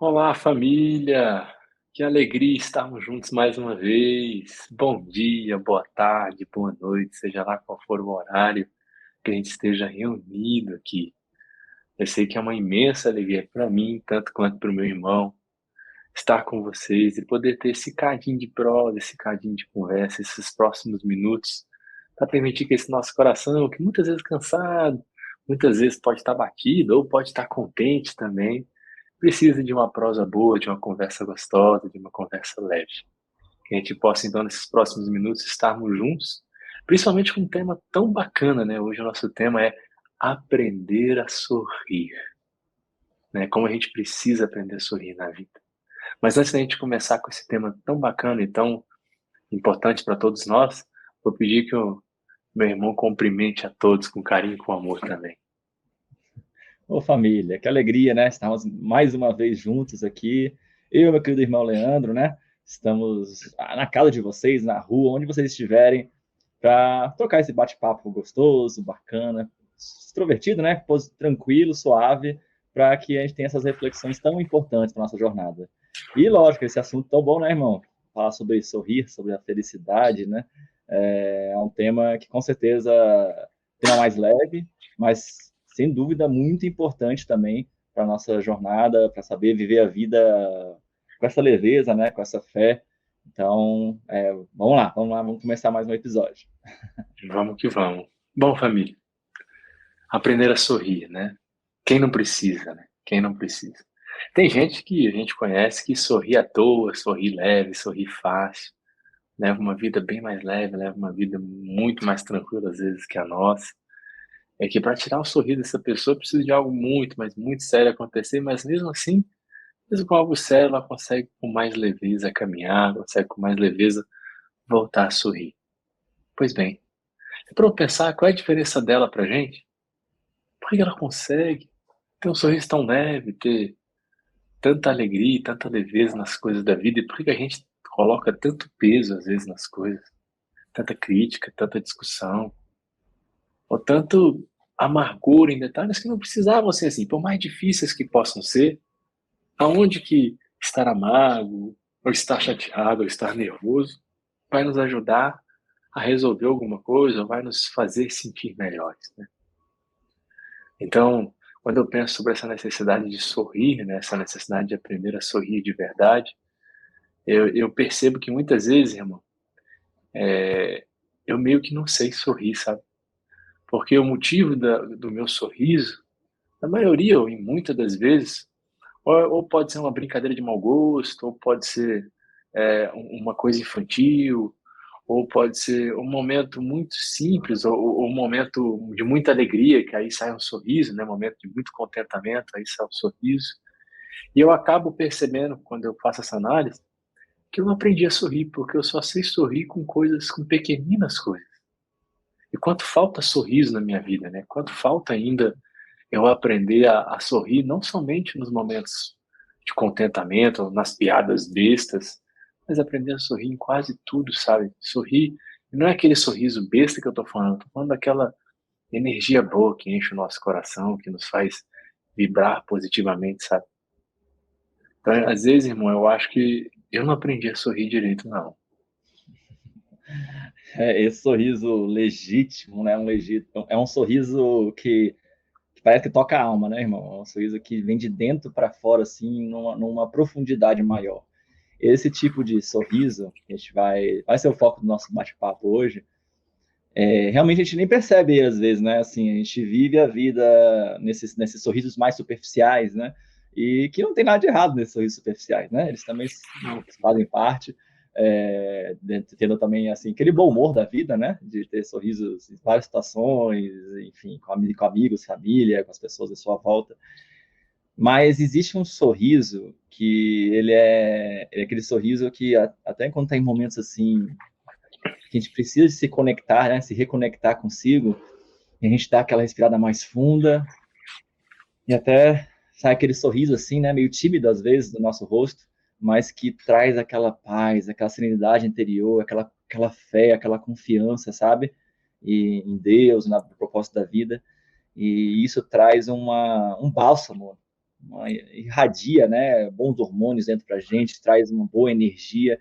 Olá, família! Que alegria estarmos juntos mais uma vez. Bom dia, boa tarde, boa noite, seja lá qual for o horário que a gente esteja reunido aqui. Eu sei que é uma imensa alegria para mim, tanto quanto para o meu irmão, estar com vocês e poder ter esse cadinho de prosa, esse cadinho de conversa, esses próximos minutos, para permitir que esse nosso coração, que muitas vezes cansado, muitas vezes pode estar batido ou pode estar contente também, precisa de uma prosa boa, de uma conversa gostosa, de uma conversa leve. Que a gente possa, então, nesses próximos minutos, estarmos juntos, principalmente com um tema tão bacana, né? Hoje o nosso tema é aprender a sorrir, né? Como a gente precisa aprender a sorrir na vida. Mas antes da gente começar com esse tema tão bacana e tão importante para todos nós, vou pedir que o meu irmão cumprimente a todos com carinho e com amor também. Ô família, que alegria, né? Estamos mais uma vez juntos aqui. Eu e meu querido irmão Leandro, né? Estamos na casa de vocês, na rua, onde vocês estiverem, para trocar esse bate-papo gostoso, bacana, extrovertido, né? Tranquilo, suave, para que a gente tenha essas reflexões tão importantes para nossa jornada. E lógico, esse assunto tão bom, né, irmão? Falar sobre sorrir, sobre a felicidade, né? É um tema que com certeza é um tema mais leve, mas sem dúvida muito importante também para a nossa jornada, para saber viver a vida com essa leveza, né, com essa fé. Então, vamos lá, vamos começar mais um episódio. Vamos que vamos. Bom, família, aprender a sorrir, né? Quem não precisa, né? Quem não precisa? Tem gente que a gente conhece que sorri à toa, sorri leve, sorri fácil, leva uma vida bem mais leve, leva uma vida muito mais tranquila às vezes que a nossa. É que para tirar o sorriso dessa pessoa precisa de algo muito, mas muito sério acontecer, mas mesmo assim, mesmo com algo sério, ela consegue com mais leveza caminhar, consegue com mais leveza voltar a sorrir. Pois bem, é para eu pensar qual é a diferença dela pra gente? Por que ela consegue ter um sorriso tão leve, ter tanta alegria, e tanta leveza nas coisas da vida, e por que a gente coloca tanto peso às vezes nas coisas, tanta crítica, tanta discussão, ou tanto amargura em detalhes que não precisavam ser assim, por mais difíceis que possam ser, aonde que estar amargo, ou estar chateado, ou estar nervoso, vai nos ajudar a resolver alguma coisa, ou vai nos fazer sentir melhores, né? Então, quando eu penso sobre essa necessidade de sorrir, né, essa necessidade de aprender a sorrir de verdade, eu percebo que muitas vezes, irmão, eu meio que não sei sorrir, sabe? Porque o motivo do meu sorriso, na maioria ou em muitas das vezes, ou pode ser uma brincadeira de mau gosto, ou pode ser uma coisa infantil, ou pode ser um momento muito simples, ou um momento de muita alegria, que aí sai um sorriso, né? Um momento de muito contentamento, aí sai um sorriso. E eu acabo percebendo, quando eu faço essa análise, que eu não aprendi a sorrir, porque eu só sei sorrir com coisas, com pequeninas coisas. E quanto falta sorriso na minha vida, né? Quanto falta ainda eu aprender a sorrir, não somente nos momentos de contentamento, nas piadas bestas, mas aprender a sorrir em quase tudo, sabe? Sorrir, e não é aquele sorriso besta que eu tô falando daquela energia boa que enche o nosso coração, que nos faz vibrar positivamente, sabe? Então, às vezes, irmão, eu acho que eu não aprendi a sorrir direito, não. Esse sorriso legítimo, né? É um sorriso que parece que toca a alma, né, irmão? É um sorriso que vem de dentro para fora, assim, numa profundidade maior. Esse tipo de sorriso, que a gente vai ser o foco do nosso bate-papo hoje, realmente a gente nem percebe às vezes, né? Assim, a gente vive a vida nesses sorrisos mais superficiais, né? E que não tem nada de errado nesses sorrisos superficiais, né? Eles também fazem parte, tendo também assim aquele bom humor da vida, né? De ter sorrisos em várias situações, enfim, com amigos, família, com as pessoas à sua volta. Mas existe um sorriso que ele é aquele sorriso que até quando está em momentos assim que a gente precisa se conectar, né, se reconectar consigo, e a gente dá aquela respirada mais funda e até sai aquele sorriso assim, né, meio tímido às vezes do nosso rosto, mas que traz aquela paz, aquela serenidade interior, aquela fé, aquela confiança, sabe? Em Deus, no propósito da vida. E isso traz um bálsamo, irradia, né, bons hormônios dentro para a gente, traz uma boa energia,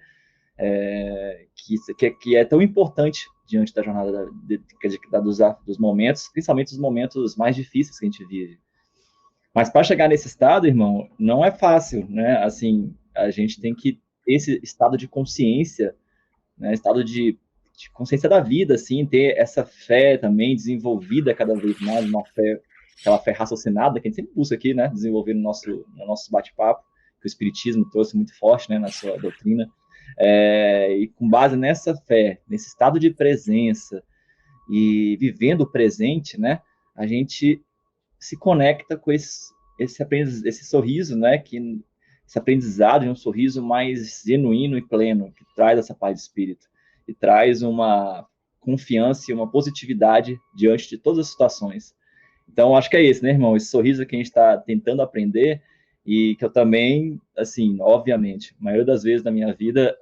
que é tão importante diante da jornada dos momentos, principalmente os momentos mais difíceis que a gente vive. Mas para chegar nesse estado, irmão, não é fácil, né? Assim, a gente tem que esse estado de consciência, né? Estado de consciência da vida, assim, ter essa fé também desenvolvida cada vez mais, uma fé, aquela fé raciocinada que a gente sempre busca aqui, né? Desenvolver no nosso bate-papo, que o Espiritismo trouxe muito forte, né? Na sua doutrina. E com base nessa fé, nesse estado de presença e vivendo o presente, né? A gente se conecta com esse sorriso, né? Esse aprendizado de um sorriso mais genuíno e pleno, que traz essa paz de espírito e traz uma confiança e uma positividade diante de todas as situações. Então, acho que é esse, né, irmão? Esse sorriso que a gente está tentando aprender e que eu também, assim, obviamente, a maioria das vezes na minha vida,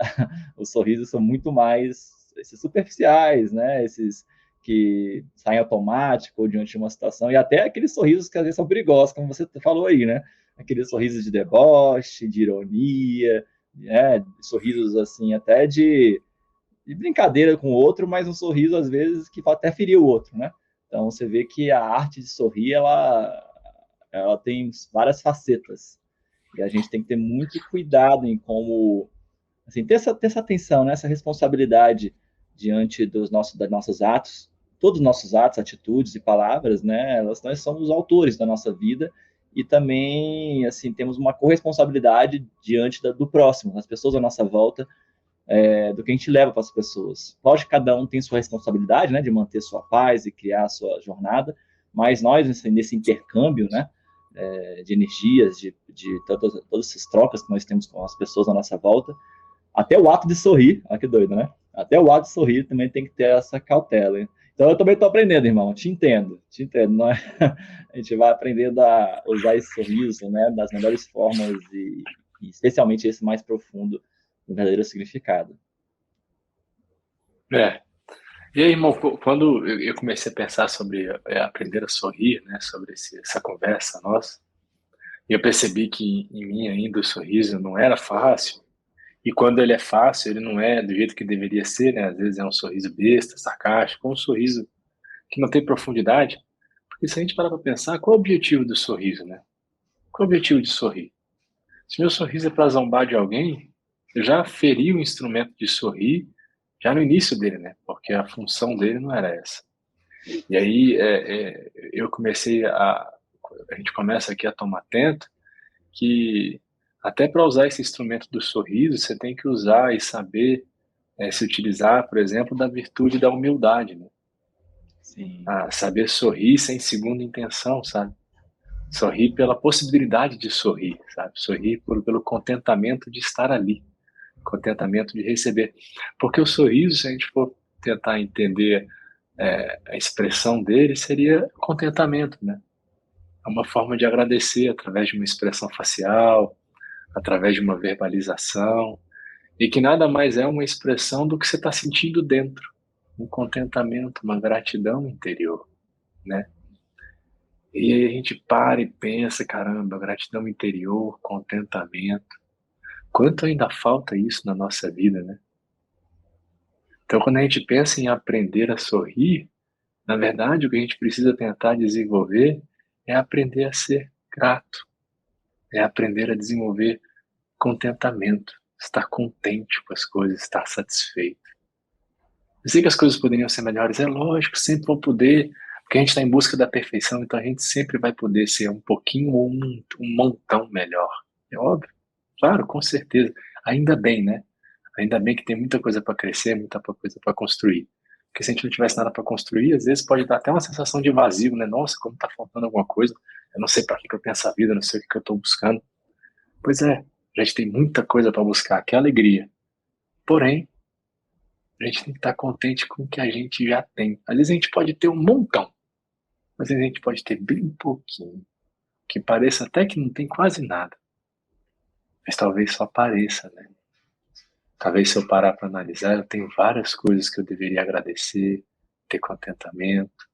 os sorrisos são muito mais esses superficiais, né? Esses que saem automático diante de uma situação, e até aqueles sorrisos que às vezes são perigosos, como você falou aí, né? Aqueles sorrisos de deboche, de ironia, né? Sorrisos, assim, até de brincadeira com o outro, mas um sorriso, às vezes, que pode até ferir o outro, né? Então, você vê que a arte de sorrir, ela tem várias facetas, e a gente tem que ter muito cuidado em como, assim, ter essa atenção, né? Essa responsabilidade diante dos nossos atos, todos os nossos atos, atitudes e palavras, né? Nós somos os autores da nossa vida e também, assim, temos uma corresponsabilidade diante do próximo, das pessoas à nossa volta, do que a gente leva para as pessoas. Lógico que cada um tem sua responsabilidade, né, de manter sua paz e criar a sua jornada, mas nós, nesse intercâmbio, né, de energias, de todas essas trocas que nós temos com as pessoas à nossa volta, até o ato de sorrir, olha que doido, né? Até o ato de sorrir também tem que ter essa cautela. Hein? Então eu também estou aprendendo, irmão. Te entendo. Não é? A gente vai aprendendo a usar esse sorriso, né, das melhores formas e especialmente esse mais profundo, no verdadeiro significado. É. E aí, irmão, quando eu comecei a pensar sobre aprender a sorrir, né, sobre essa conversa nossa, e eu percebi que em mim ainda o sorriso não era fácil, e quando ele é fácil, ele não é do jeito que deveria ser, né? Às vezes é um sorriso besta, sarcástico, um sorriso que não tem profundidade. Porque se a gente parar para pensar, qual é o objetivo do sorriso, né? Qual é o objetivo de sorrir? Se meu sorriso é para zombar de alguém, eu já feri o instrumento de sorrir já no início dele, né? Porque a função dele não era essa. E aí eu comecei a gente começa aqui a tomar atento que até para usar esse instrumento do sorriso, você tem que usar e saber se utilizar, por exemplo, da virtude da humildade, né? Sim. Saber sorrir sem segunda intenção, sabe? Sorrir pela possibilidade de sorrir, sabe? Sorrir pelo contentamento de estar ali, contentamento de receber. Porque o sorriso, se a gente for tentar entender a expressão dele, seria contentamento, né? É uma forma de agradecer através de uma expressão facial, através de uma verbalização, e que nada mais é uma expressão do que você está sentindo dentro, um contentamento, uma gratidão interior, né? E aí a gente para e pensa, caramba, gratidão interior, contentamento. Quanto ainda falta isso na nossa vida, né? Então, quando a gente pensa em aprender a sorrir, na verdade, o que a gente precisa tentar desenvolver é aprender a ser grato, é aprender a desenvolver contentamento, estar contente com as coisas, estar satisfeito. Eu sei que as coisas poderiam ser melhores, é lógico, sempre vão poder, porque a gente está em busca da perfeição, então a gente sempre vai poder ser um pouquinho ou um montão melhor. É óbvio, claro, com certeza. Ainda bem, né? Ainda bem que tem muita coisa para crescer, muita coisa para construir. Porque se a gente não tivesse nada para construir, às vezes pode dar até uma sensação de vazio, né? Nossa, como está faltando alguma coisa, eu não sei para que eu penso a vida, eu não sei o que eu estou buscando. Pois é, a gente tem muita coisa para buscar, que é alegria. Porém, a gente tem que estar contente com o que a gente já tem. Às vezes a gente pode ter um montão, mas às vezes a gente pode ter bem pouquinho, que pareça até que não tem quase nada. Mas talvez só pareça, né? Talvez se eu parar para analisar, eu tenho várias coisas que eu deveria agradecer, ter contentamento.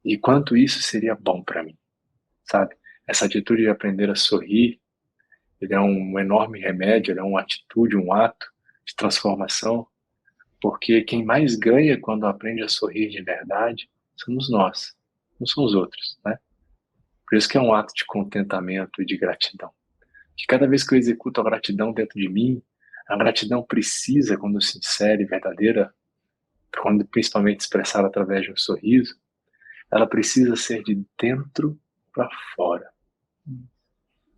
E quanto isso seria bom para mim, sabe? essa atitude de aprender a sorrir, ele é um enorme remédio, ele é uma atitude, um ato de transformação, porque quem mais ganha quando aprende a sorrir de verdade somos nós, não são os outros, né? Por isso que é um ato de contentamento e de gratidão. Que cada vez que eu executo a gratidão dentro de mim, a gratidão precisa, quando sincera e verdadeira, quando principalmente expressada através de um sorriso, ela precisa ser de dentro para fora.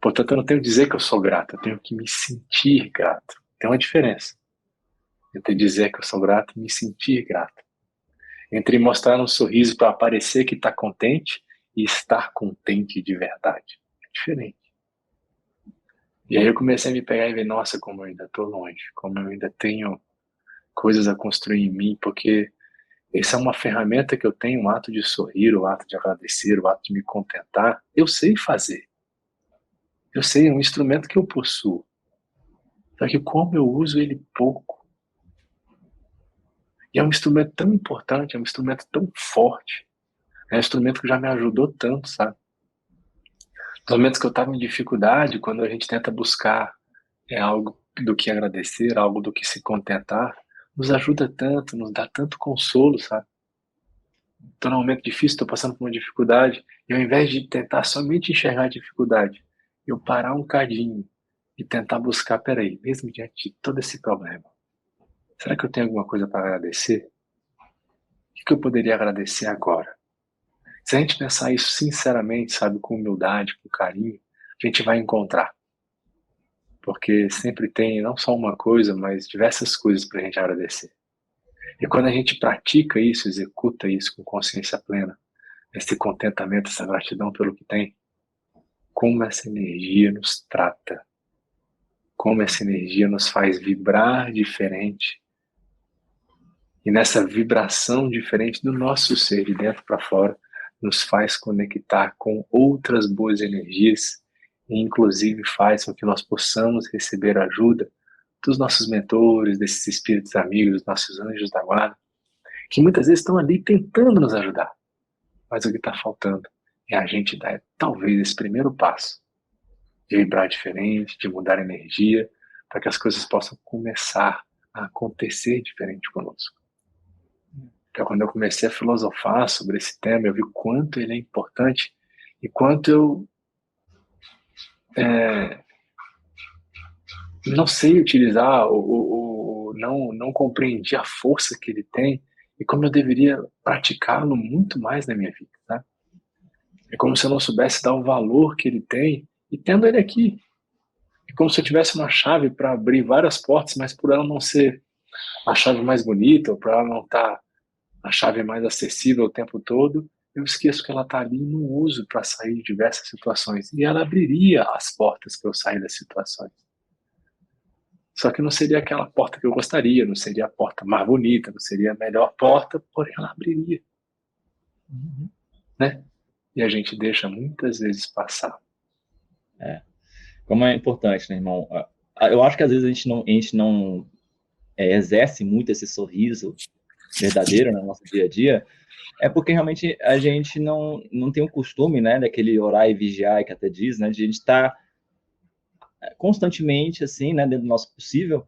Portanto, eu não tenho que dizer que eu sou grato, eu tenho que me sentir grato. Tem uma diferença entre dizer que eu sou grato e me sentir grato. Entre mostrar um sorriso para parecer que está contente e estar contente de verdade. É diferente. E aí eu comecei a me pegar e ver, nossa, como eu ainda estou longe, como eu ainda tenho coisas a construir em mim, porque essa é uma ferramenta que eu tenho, o ato de sorrir, o ato de agradecer, o ato de me contentar, eu sei fazer. Eu sei, é um instrumento que eu possuo. Só que como eu uso ele pouco. E é um instrumento tão importante, é um instrumento tão forte, é um instrumento que já me ajudou tanto, sabe? Nos momentos que eu estava em dificuldade, quando a gente tenta buscar algo do que agradecer, algo do que se contentar, nos ajuda tanto, nos dá tanto consolo, sabe? Estou num momento difícil, estou passando por uma dificuldade, e ao invés de tentar somente enxergar a dificuldade, eu parar um cadinho e tentar buscar, peraí, mesmo diante de todo esse problema, será que eu tenho alguma coisa para agradecer? O que eu poderia agradecer agora? Se a gente pensar isso sinceramente, sabe, com humildade, com carinho, a gente vai encontrar. Porque sempre tem não só uma coisa, mas diversas coisas para a gente agradecer. E quando a gente pratica isso, executa isso com consciência plena, esse contentamento, essa gratidão pelo que tem, como essa energia nos trata, como essa energia nos faz vibrar diferente. E nessa vibração diferente do nosso ser, de dentro para fora, nos faz conectar com outras boas energias e inclusive faz com que nós possamos receber ajuda dos nossos mentores, desses espíritos amigos, dos nossos anjos da guarda, que muitas vezes estão ali tentando nos ajudar. Mas o que está faltando é a gente dar talvez esse primeiro passo de vibrar diferente, de mudar a energia, para que as coisas possam começar a acontecer diferente conosco. Então, quando eu comecei a filosofar sobre esse tema, eu vi quanto ele é importante e quanto eu não sei utilizar, ou não compreendi a força que ele tem e como eu deveria praticá-lo muito mais na minha vida, tá? É como se eu não soubesse dar o valor que ele tem e tendo ele aqui. É como se eu tivesse uma chave para abrir várias portas, mas por ela não ser a chave mais bonita, ou por ela não estar a chave mais acessível o tempo todo, eu esqueço que ela está ali e não uso para sair de diversas situações. E ela abriria as portas para eu sair das situações. Só que não seria aquela porta que eu gostaria, não seria a porta mais bonita, não seria a melhor porta, porém ela abriria. Né? E a gente deixa muitas vezes passar. Como é importante, né, irmão? Eu acho que às vezes a gente não exerce muito esse sorriso verdadeiro no nosso dia a dia, é porque realmente a gente não tem o costume, né, daquele orar e vigiar, que até diz, né, de a gente estar constantemente, assim, né, dentro do nosso possível,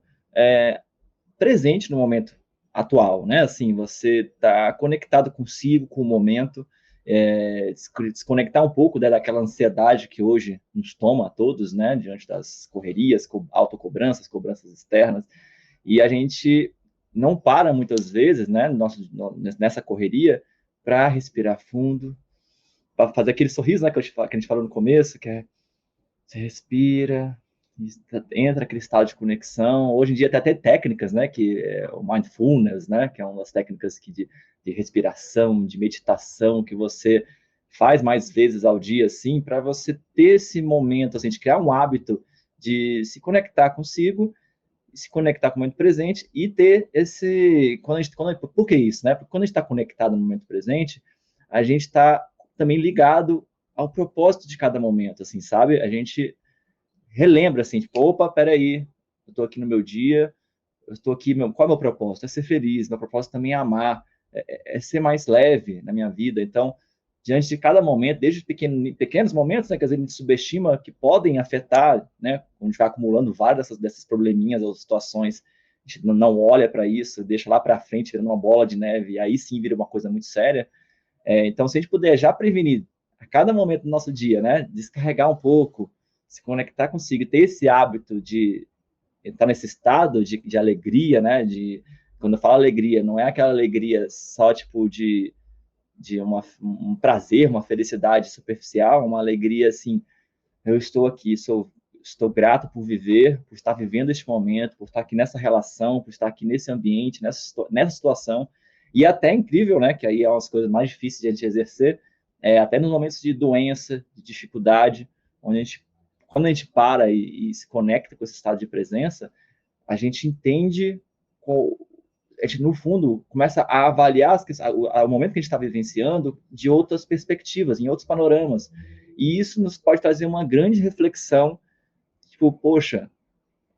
presente no momento atual, né, assim, você está conectado consigo, com o momento, desconectar um pouco, né, daquela ansiedade que hoje nos toma a todos, né, diante das correrias, autocobranças, cobranças externas, e a gente não para muitas vezes, né, nessa correria, para respirar fundo, para fazer aquele sorriso, né, que a gente falou no começo, que é você respira, entra aquele estado de conexão. Hoje em dia tem até técnicas, né, que é o mindfulness, né, que é uma das técnicas de respiração, de meditação, que você faz mais vezes ao dia, assim, para você ter esse momento, assim, de criar um hábito de se conectar consigo, se conectar com o momento presente e ter esse... Por que isso, né? Porque quando a gente está conectado no momento presente, a gente está também ligado ao propósito de cada momento, assim, sabe? A gente relembra, assim, tipo, opa, peraí, eu estou aqui no meu dia, eu estou aqui, qual é o meu propósito? É ser feliz, meu propósito também é amar, é ser mais leve na minha vida. Então, diante de cada momento, desde pequenos momentos, né, que às vezes a gente subestima, que podem afetar, né, quando a gente vai acumulando várias dessas probleminhas ou situações, a gente não olha para isso, deixa lá para frente, virando uma bola de neve, e aí sim vira uma coisa muito séria. Então, se a gente puder já prevenir a cada momento do nosso dia, né, descarregar um pouco, se conectar consigo, ter esse hábito de estar nesse estado de alegria, né, quando eu falo alegria, não é aquela alegria só tipo de um prazer, uma felicidade superficial, uma alegria assim, eu estou aqui, estou grato por viver, por estar vivendo este momento, por estar aqui nessa relação, por estar aqui nesse ambiente, nessa situação. E até é incrível, né, que aí é umas coisas mais difíceis de a gente exercer, até nos momentos de doença, de dificuldade, onde quando a gente para e se conecta com esse estado de presença, a gente entende, a gente, no fundo, começa a avaliar o momento que a gente está vivenciando de outras perspectivas, em outros panoramas. E isso nos pode trazer uma grande reflexão, tipo, poxa,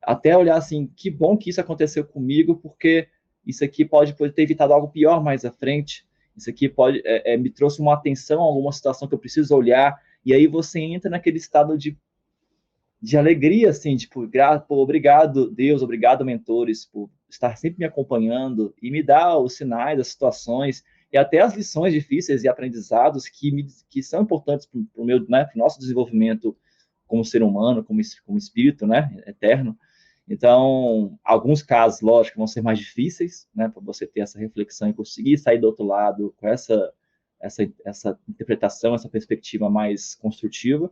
até olhar assim, que bom que isso aconteceu comigo, porque isso aqui pode ter evitado algo pior mais à frente, isso aqui me trouxe uma atenção a alguma situação que eu preciso olhar, e aí você entra naquele estado de alegria, assim, tipo, pô, obrigado, Deus, obrigado, mentores, por estar sempre me acompanhando e me dar os sinais, as situações e até as lições difíceis e aprendizados que são importantes para o meu, né, pro nosso desenvolvimento como ser humano, como espírito, né, eterno. Então, alguns casos, lógico, vão ser mais difíceis, né, para você ter essa reflexão e conseguir sair do outro lado com essa interpretação, essa perspectiva mais construtiva.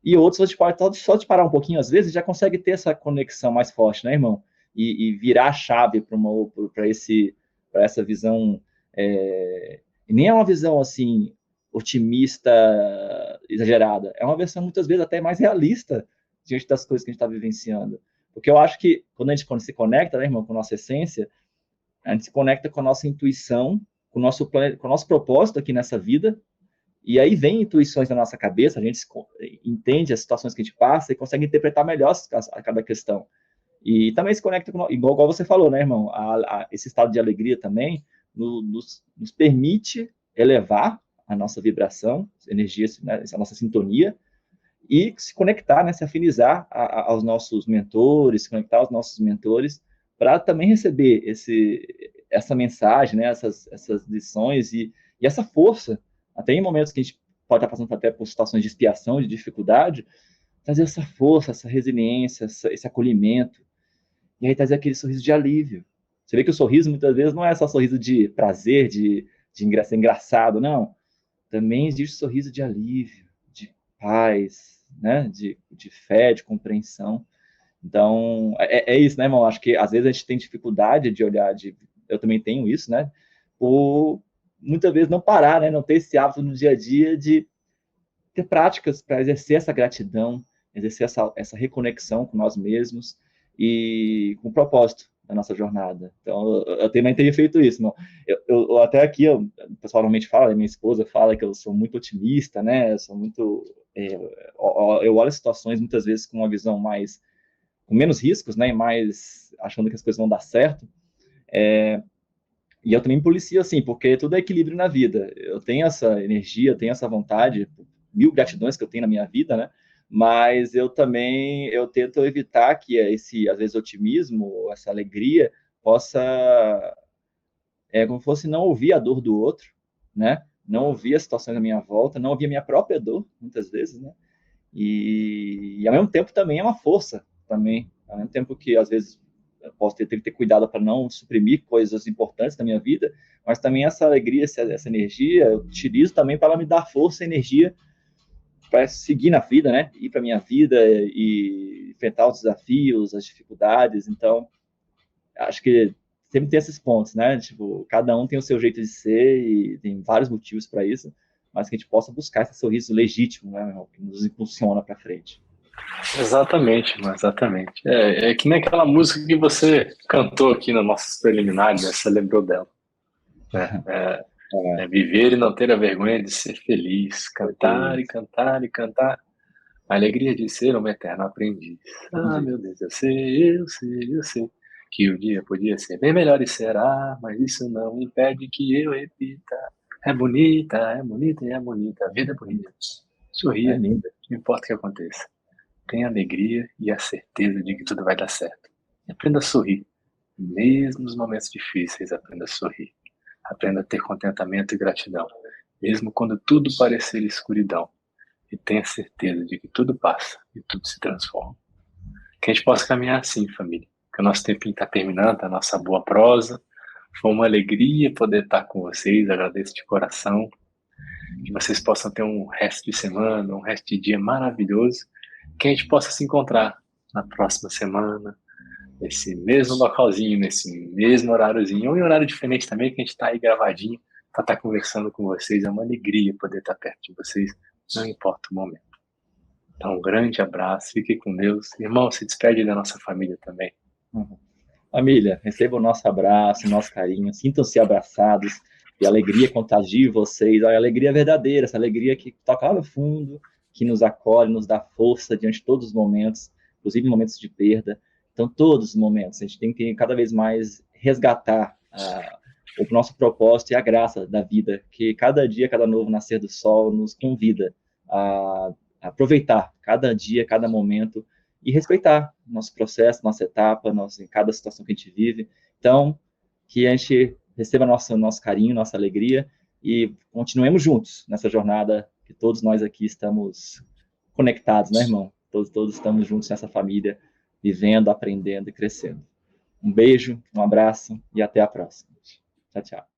E outros, só de parar um pouquinho, às vezes, já consegue ter essa conexão mais forte, né, irmão? E virar a chave para essa visão. E nem é uma visão, assim, otimista, exagerada. É uma versão, muitas vezes, até mais realista diante das coisas que a gente está vivenciando. Porque eu acho que quando a gente se conecta, né, irmão, com a nossa essência, a gente se conecta com a nossa intuição, com o nosso propósito aqui nessa vida, e aí vem intuições na nossa cabeça, a gente entende as situações que a gente passa e consegue interpretar melhor a cada questão. E também se conecta com, igual você falou, né, irmão? Esse estado de alegria também nos permite elevar a nossa vibração, energia, né, a nossa sintonia, e se conectar, né, se afinizar aos nossos mentores, se conectar aos nossos mentores, para também receber essa mensagem, né, essas lições e essa força, até em momentos que a gente pode estar passando até por situações de expiação, de dificuldade, trazer essa força, essa resiliência, esse acolhimento, e aí trazer aquele sorriso de alívio. Você vê que o sorriso, muitas vezes, não é só sorriso de prazer, de ser engraçado, não. Também existe sorriso de alívio, de paz, né? De fé, de compreensão. Então, isso, né, irmão? Acho que às vezes a gente tem dificuldade de olhar, eu também tenho isso, né? Por muitas vezes não parar, né? Não ter esse hábito no dia a dia de ter práticas para exercer essa gratidão, exercer essa reconexão com nós mesmos e com o propósito da nossa jornada. Então, eu também tenho feito isso. Não? Até aqui, o pessoal normalmente fala, minha esposa fala que eu sou muito otimista, né? Eu sou muito... eu olho as situações muitas vezes com uma visão com menos riscos, né? Mais achando que as coisas vão dar certo. E eu também me policio assim, porque tudo é equilíbrio na vida. Eu tenho essa energia, eu tenho essa vontade, mil gratidões que eu tenho na minha vida, né? Mas eu tento evitar que às vezes, otimismo, essa alegria, possa, como fosse não ouvir a dor do outro, né? Não ouvir as situações à minha volta, não ouvir a minha própria dor, muitas vezes, né? E ao mesmo tempo também é uma força, também. Ao mesmo tempo que, às vezes, eu posso ter que ter cuidado para não suprimir coisas importantes da minha vida, mas também essa alegria, essa energia, eu utilizo também para me dar força e energia para seguir na vida, né? Ir para minha vida e enfrentar os desafios, as dificuldades. Então, acho que sempre tem esses pontos, né? Tipo, cada um tem o seu jeito de ser e tem vários motivos para isso, mas que a gente possa buscar esse sorriso legítimo, né? Que nos impulsiona para frente. Exatamente, mano, exatamente. É que nem aquela música que você cantou aqui nas nossas preliminares, né? Você lembrou dela. Né? Viver e não ter a vergonha de ser feliz, cantar e cantar e cantar, a alegria de ser um eterno aprendiz. Ah, meu Deus, eu sei, que o dia podia ser bem melhor e será, mas isso não impede que eu repita. É bonita e é bonita. A vida é bonita. É Sorria, linda. não importa o que aconteça. Tenha alegria e a certeza de que tudo vai dar certo. E aprenda a sorrir. Mesmo nos momentos difíceis, aprenda a sorrir. Aprenda a ter contentamento e gratidão. Mesmo quando tudo parecer escuridão. E tenha certeza de que tudo passa e tudo se transforma. Que a gente possa caminhar assim, família. Que o nosso tempinho está terminando, a nossa boa prosa. Foi uma alegria poder estar com vocês. Agradeço de coração. Que vocês possam ter um resto de semana, um resto de dia maravilhoso. Que a gente possa se encontrar na próxima semana, nesse mesmo localzinho, nesse mesmo horáriozinho, ou em horário diferente também, que a gente está aí gravadinho para estar conversando com vocês. É uma alegria poder estar perto de vocês, não importa o momento. Então, um grande abraço, fique com Deus. Irmão, se despede da nossa família também. Uhum. Família, recebam o nosso abraço, o nosso carinho, sintam-se abraçados e a alegria contagie vocês, a alegria verdadeira, essa alegria que toca lá no fundo, que nos acolhe, nos dá força diante de todos os momentos, inclusive momentos de perda. Então, todos os momentos, a gente tem que cada vez mais resgatar o nosso propósito e a graça da vida, que cada dia, cada novo nascer do sol nos convida a aproveitar cada dia, cada momento e respeitar nosso processo, nossa etapa, em cada situação que a gente vive. Então, que a gente receba nosso carinho, nossa alegria e continuemos juntos nessa jornada que todos nós aqui estamos conectados, né, irmão? Todos estamos juntos nessa família, vivendo, aprendendo e crescendo. Um beijo, um abraço e até a próxima. Tchau, tchau.